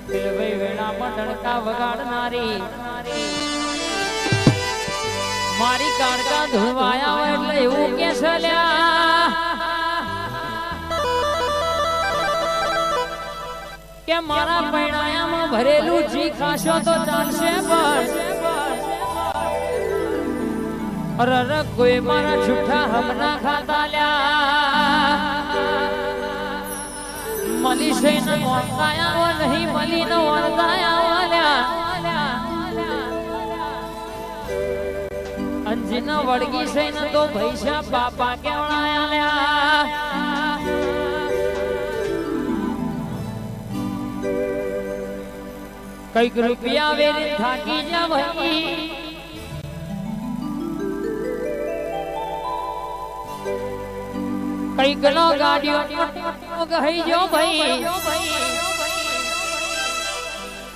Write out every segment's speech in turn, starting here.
દિલભાઈ વેળામાં ડણકા વગાડનારી મારી કાળકા ધોવાયા હોય એટલે એવું કે સલ્યા કે મારા પૈણાયામાં ભરેલું જી ખાશો તો ચાલશે પણ અરર કોઈ મારા છૂઠા હમના ખાતા લ્યા મલી છે ન વરતાયા નહીં મલી ન વરતાયા લ્યા અંજીન વળગી છે ન તો ભૈસા બાપા કેવડાયા લ્યા કઈક રૂપિયા વેરી થાકી જા ભાઈ કઈક નો ગાડીઓ કહી જો ભાઈ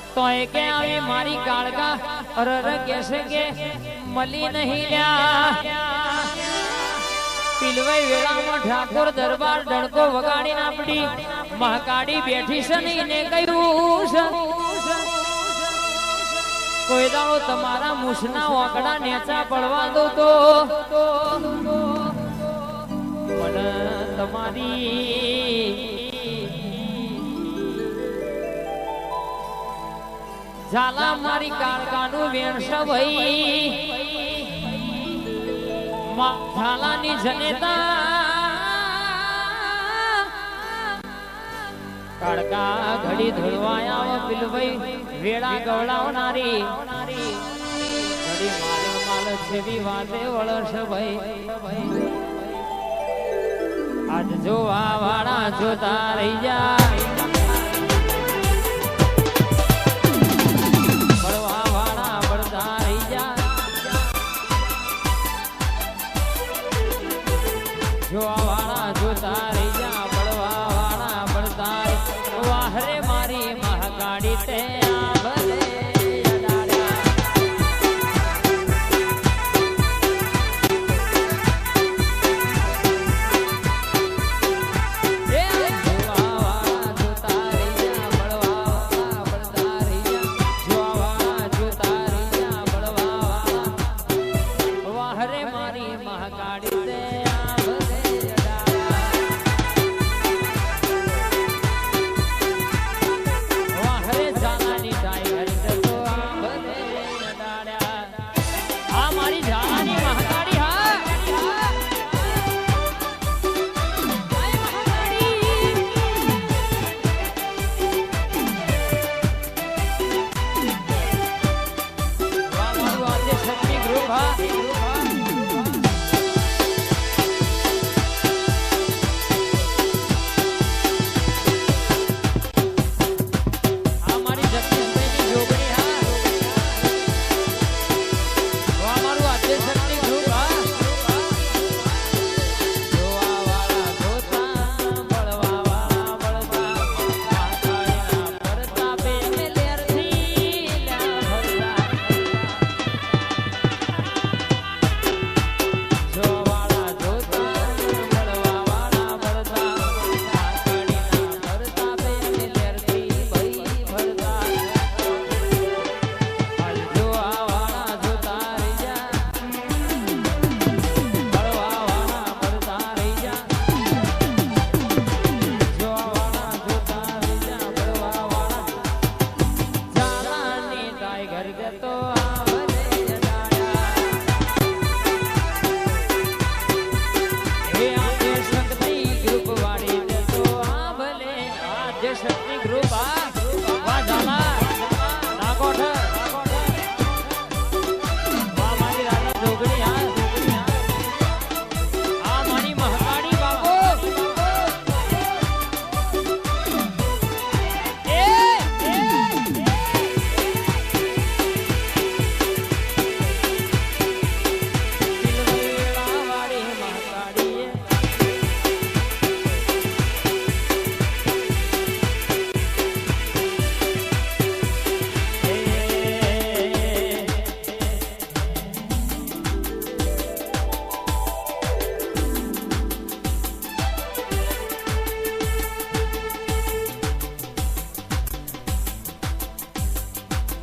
તો એ કે આવી મારી કાળકા અરર કેસે કે મલી નહીં લ્યા પિલવાઈ વેળામાં ઠાકોર દરબાર ડણકો વગાડીને આપડી મહાકાળી બેઠી છે ને કહ્યું છે કોઈ દાડો તમારા મૂછના ઓકડા નેચા પડવા દો તો મને તમારી ઝાલા મારી કાળકાનું વેણસ ભાઈ ઝાલાની જનેતા કાળકા ઘડી ધોળવાયા પિલભાઈ વેળા ગવડાવનારી ઘડી મારે માલ જેવી વાતે વળશ ભાઈ આજ જોવા વાળા જોતા રહી જાય બળવા વાળા બળતા રહી જાય જોવા વાળા જોતા રહી જા બળવા વાળા બળતા વાહરે મારી મહાકાળી તે ટાઈગર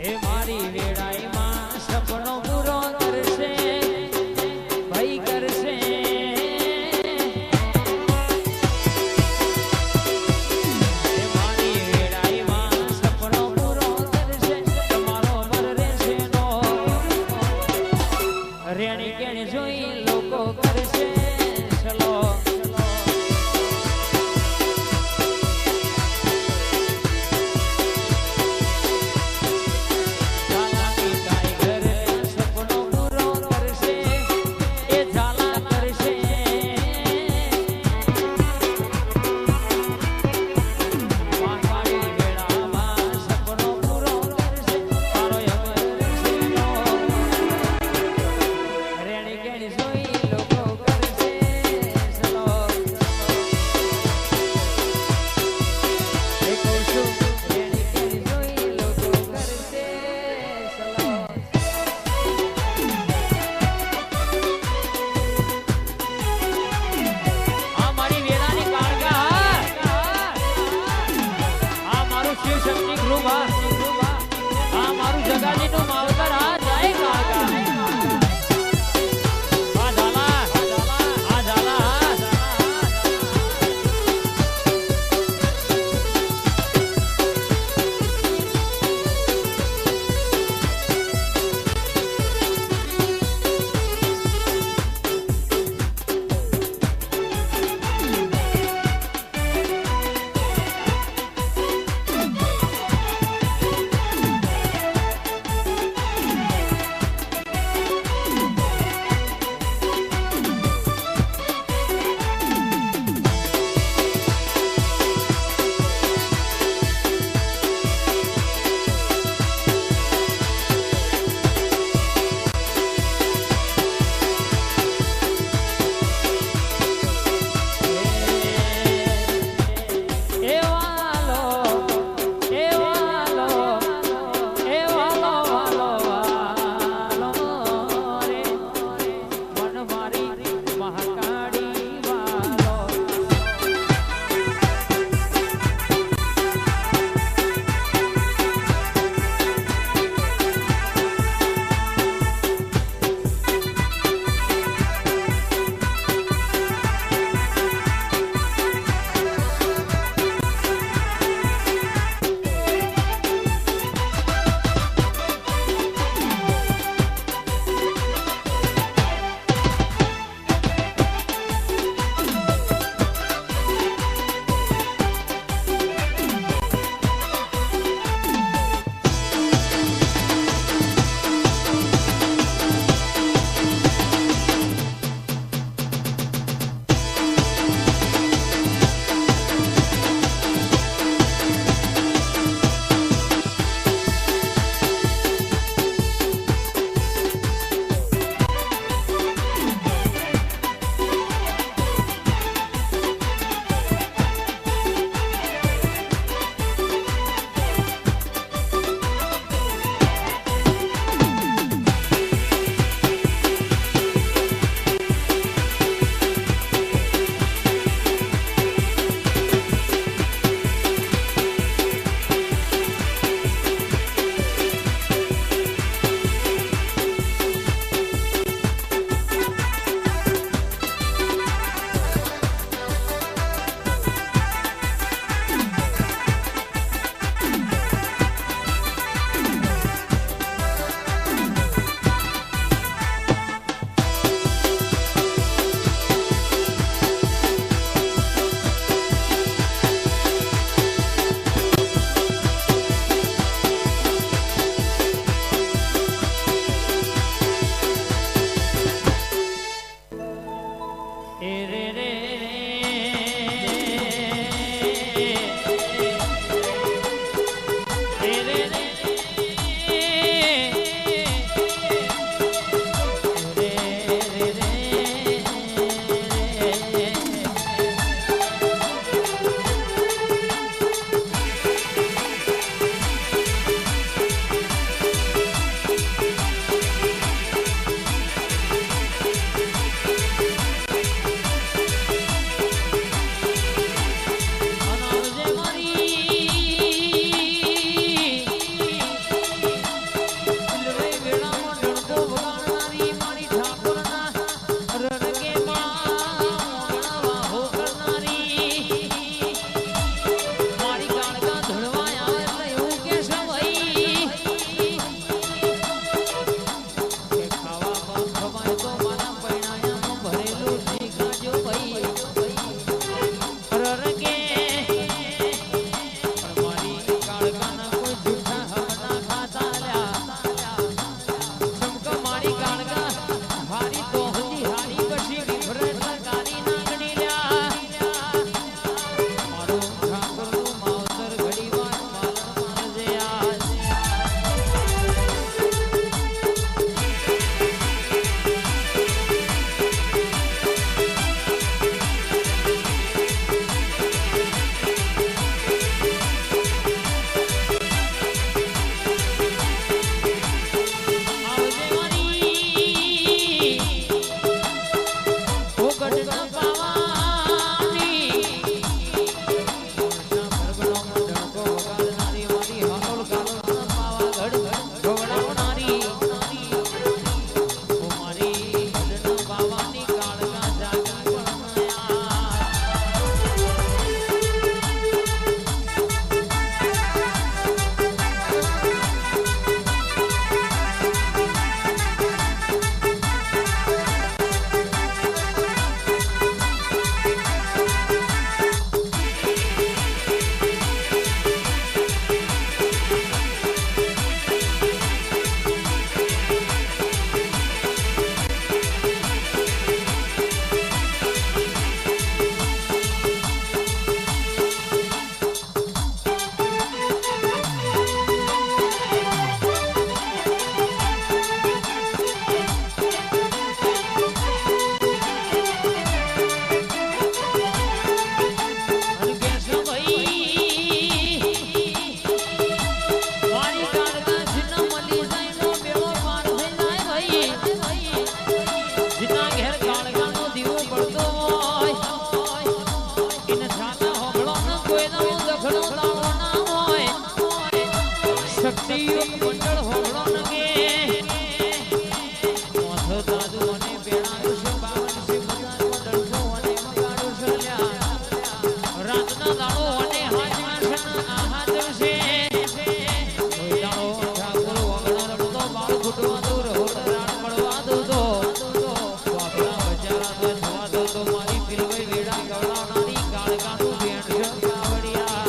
એ મારી વેળાઈમાં સપનો પૂરો કરશે ભાઈ કરશે એ મારી વેળાઈમાં સપનો પૂરો કરશે તમારો મર રહેશે નો રેણી કેણી જોઈ લોકો કરશે ચલો શક્તિ મંડળ હોળો નગે મોથો દાદુ અને બેણાનું છે બાવન છે બધા મંડળ અને મગાડું છે રાતના દાડો અને હાજમાં છે આહા દિવસે કોઈ દાડો ઠાકોર વગણ રમતો બાળ ફૂટવા દૂર હોડ રાણ મળવા દો આપણા બચારા તો થવા દો તો મારી પીલવાઈ વેડા ગવડાવનારી કાળકાનું બેણ છે કાવડિયા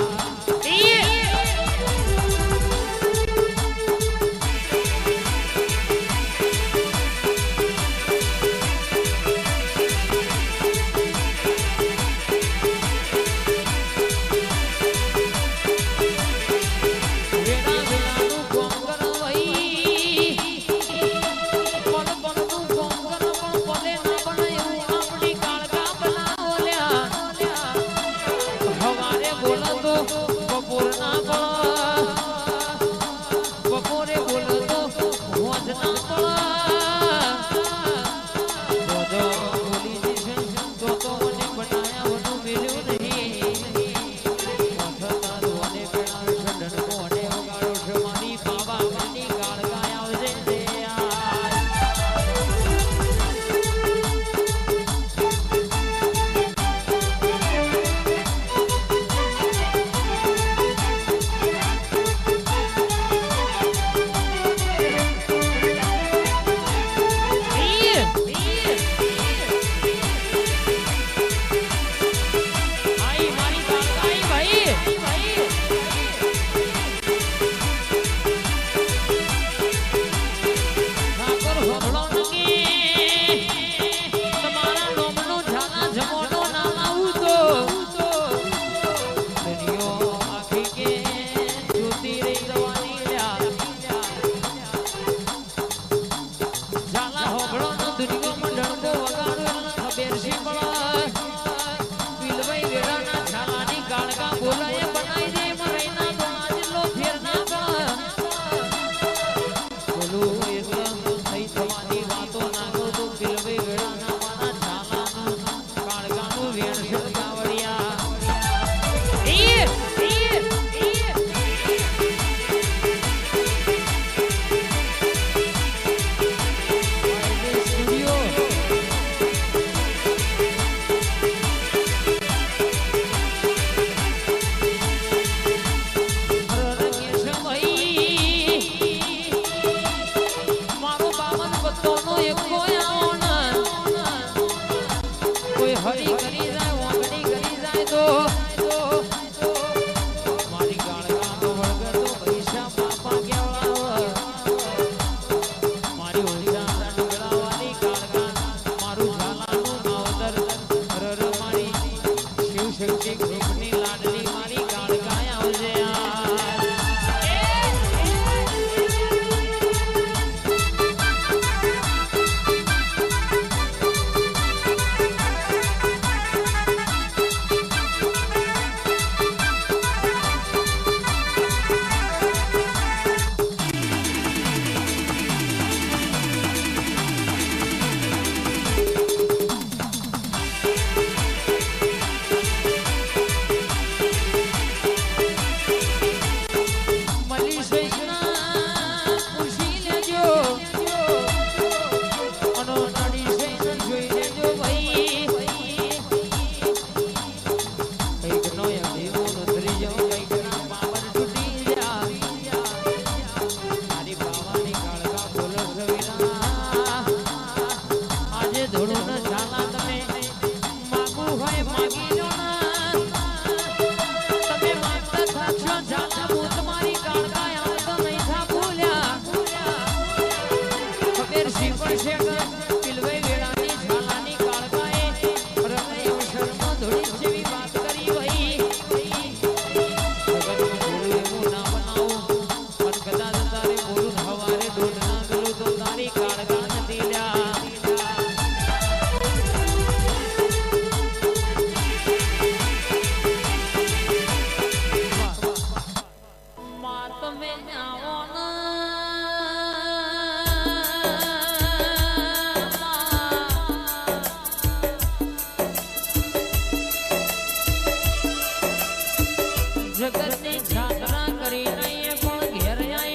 જગતની છાત્રા કરી નહીં પણ ઘેર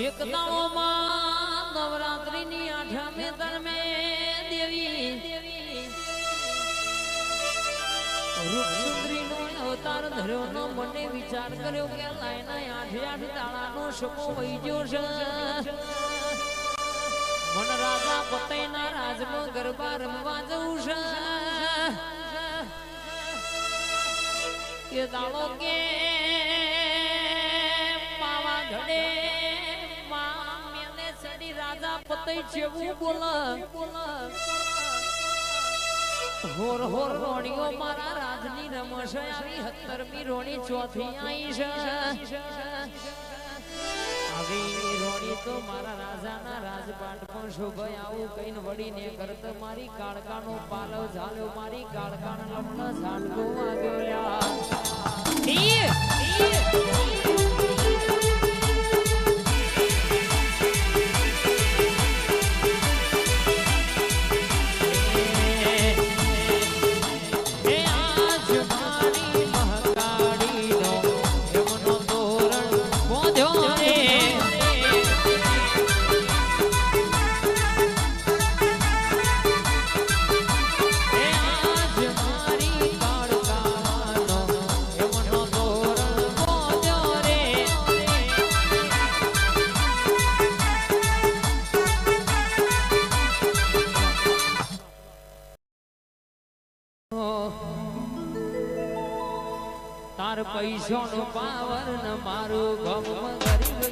એક દાળોમાં નવરાત્રીની આઠમે ધર્મે દેવી રૂપસુંદરીનો અવતાર ધર્યોનો મને વિચાર કર્યો કે લાઈના આઠે આઠ દાડાનો સમો વહી ગયો છે. મન રાજા પતઈના રાજમાં ગરબા રમવા જવું છે. એ દાડો કે પાવાગઢે મેને ચડી રાજા પતઈ જેવું બોલ હોર હોર રોણીઓ મારા રાજની રમશ આવી 17મી રોણી ચોથી આવી છે. આવી રોણી તો મારા રાજાના રાજપાટ પણ શોભાય આવું કઈને વળીને કરત મારી કાળકાનો પાલવ ઝાલ્યો મારી કાળકાના લમણા ઝાડકો વાગ્યો લ્યા. તાર પૈસાનો પાવર ન મારું ગમ ગરીબ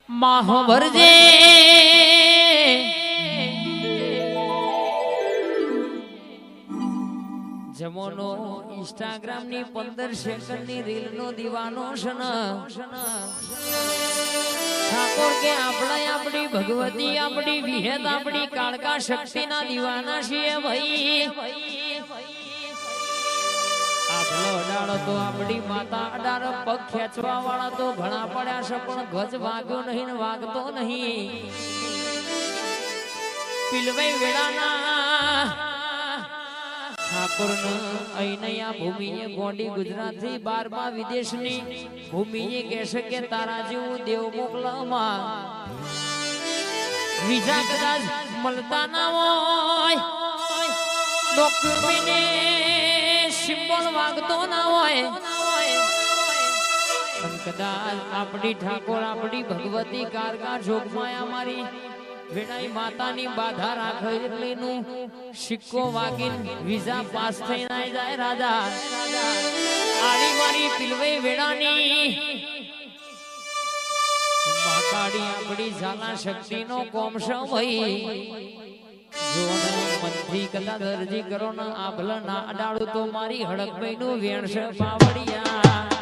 માહો ભરજે જમોનો ઇન્સ્ટાગ્રામ ની 15 સેકન્ડ ની રીલ નો દીવાનો છે ને ઠાકોર કે આપણી ભગવતી આપણી વિહેત આપણી કાળકા શક્તિ ના દીવાના છીએ ભાઈ. આપણો અડાડો તો આપણી માતા અડાડો પગ ખેંચવા વાળા તો ઘણા પડ્યા છે પણ ગજ વાગ્યો નહીં ને વાગતો નહીં. પિલવાઈ વેળાના ઠાકોર અહીંયા ભૂમિએ ગોંડી ગુજરાતથી 12મા વિદેશની ભૂમિએ કહેશે કે તારા જેવું દેવ મોકલામાં વિઝા કદાચ મળતા ના હોય ડોક્યુમેન્ટ સિમ્બોલ વાગતો ના હોય કદાચ આપણી ઠાકોર આપણી ભગવતી કારકા જોગમાયા મારી વેણાઈ માતાની બાધા રાખે એટલેનું સિક્કો વાગીન વિઝા પાસ થઈ ના જાય રાજા આડી મારી પિલવઈ વેણાની મહાકાળી આપણી ઝાલા શક્તિનો કોમશો ભાઈ જો મનથી કદાચ અરજી કરો ને આભલ ના અડાડું તો મારી હડકભાઈ નું વેણશે પાવડિયા